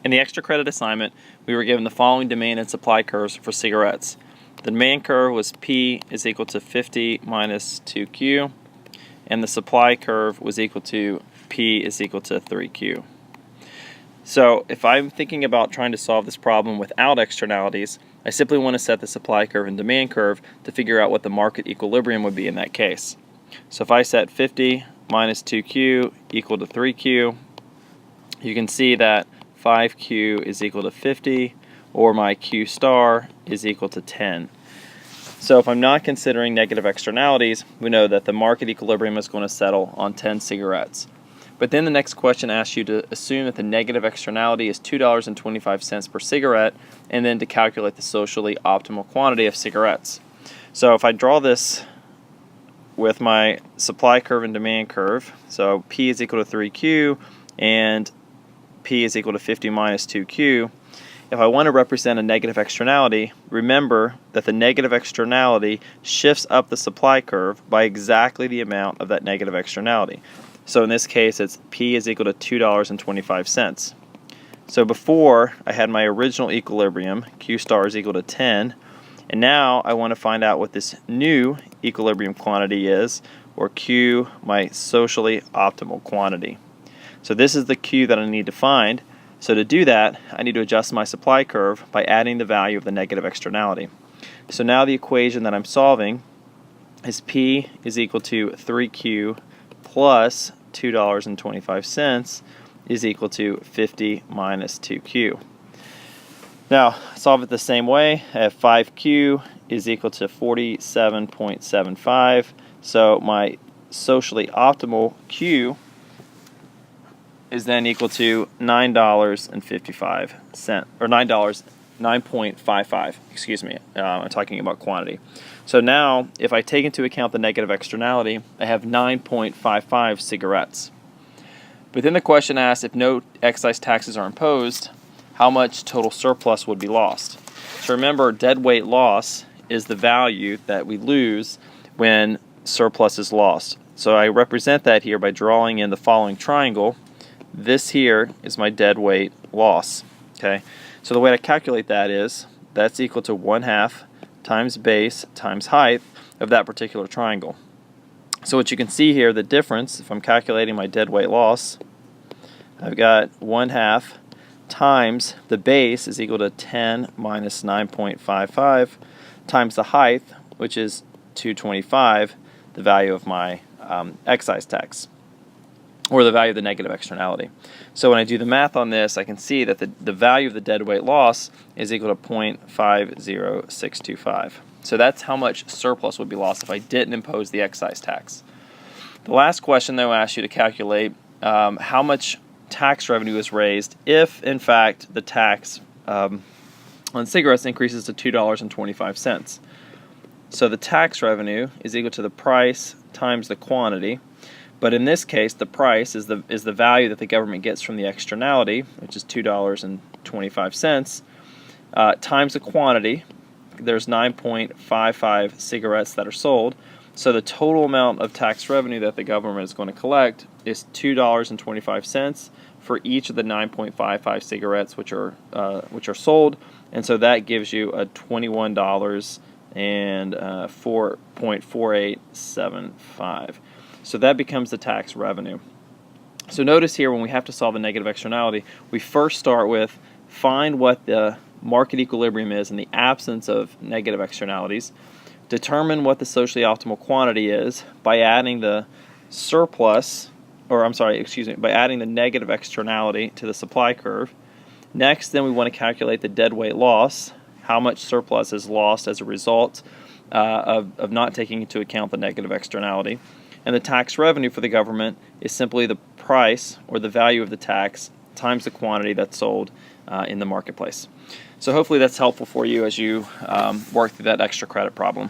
In the extra credit assignment, we were given the following demand and supply curves for cigarettes. The demand curve was P is equal to 50 minus 2Q, and the supply curve was equal to P is equal to 3Q. So if I'm thinking about trying to solve this problem without externalities, I simply want to set the supply curve and demand curve to figure out what the market equilibrium would be in that case. So if I set 50 minus 2Q equal to 3Q, you can see that 5Q is equal to 50, or my Q star is equal to 10. So if I'm not considering negative externalities, we know that the market equilibrium is going to settle on 10 cigarettes. But then the next question asks you to assume that the negative externality is $2.25 per cigarette, and then to calculate the socially optimal quantity of cigarettes. So if I draw this with my supply curve and demand curve, so P is equal to 3Q and P is equal to 50 minus 2Q. If I want to represent a negative externality, remember that the negative externality shifts up the supply curve by exactly the amount of that negative externality. So in this case, it's P is equal to $2.25. So before, I had my original equilibrium, Q star is equal to 10, and now I want to find out what this new equilibrium quantity is, or Q, my socially optimal quantity. So this is the Q that I need to find. So to do that, I need to adjust my supply curve by adding the value of the negative externality. So now the equation that I'm solving is P is equal to 3Q plus $2.25 is equal to 50 minus 2Q. Now, solve it the same way. I have 5Q is equal to 47.75. So my socially optimal Q is then equal to $9.55, or $9.55, excuse me, I'm talking about quantity. So now, if I take into account the negative externality, I have 9.55 cigarettes. But then the question asks, if no excise taxes are imposed, how much total surplus would be lost? So remember, deadweight loss is the value that we lose when surplus is lost. So I represent that here by drawing in the following triangle. This here is my deadweight loss. Okay, so the way to calculate that is that's equal to 1/2 times base times height of that particular triangle. So what you can see here, the difference, if I'm calculating my deadweight loss, I've got 1/2 times the base is equal to 10 minus 9.55 times the height, which is 225, the value of my excise tax, or the value of the negative externality. So when I do the math on this, I can see that the value of the deadweight loss is equal to 0.50625. So that's how much surplus would be lost if I didn't impose the excise tax. The last question, though, asks you to calculate how much tax revenue is raised if, in fact, the tax on cigarettes increases to $2.25. So the tax revenue is equal to the price times the quantity. But in this case, the price is the value that the government gets from the externality, which is $2.25, times the quantity. There's 9.55 cigarettes that are sold. So the total amount of tax revenue that the government is going to collect is $2.25 for each of the 9.55 cigarettes which are sold, and so that gives you a $21 and 4.4875. So that becomes the tax revenue. So notice here, when we have to solve a negative externality, we first start with find what the market equilibrium is in the absence of negative externalities, determine what the socially optimal quantity is by adding the by adding the negative externality to the supply curve. Next, then we want to calculate the deadweight loss, how much surplus is lost as a result of not taking into account the negative externality. And the tax revenue for the government is simply the price, or the value of the tax, times the quantity that's sold in the marketplace. So hopefully that's helpful for you as you work through that extra credit problem.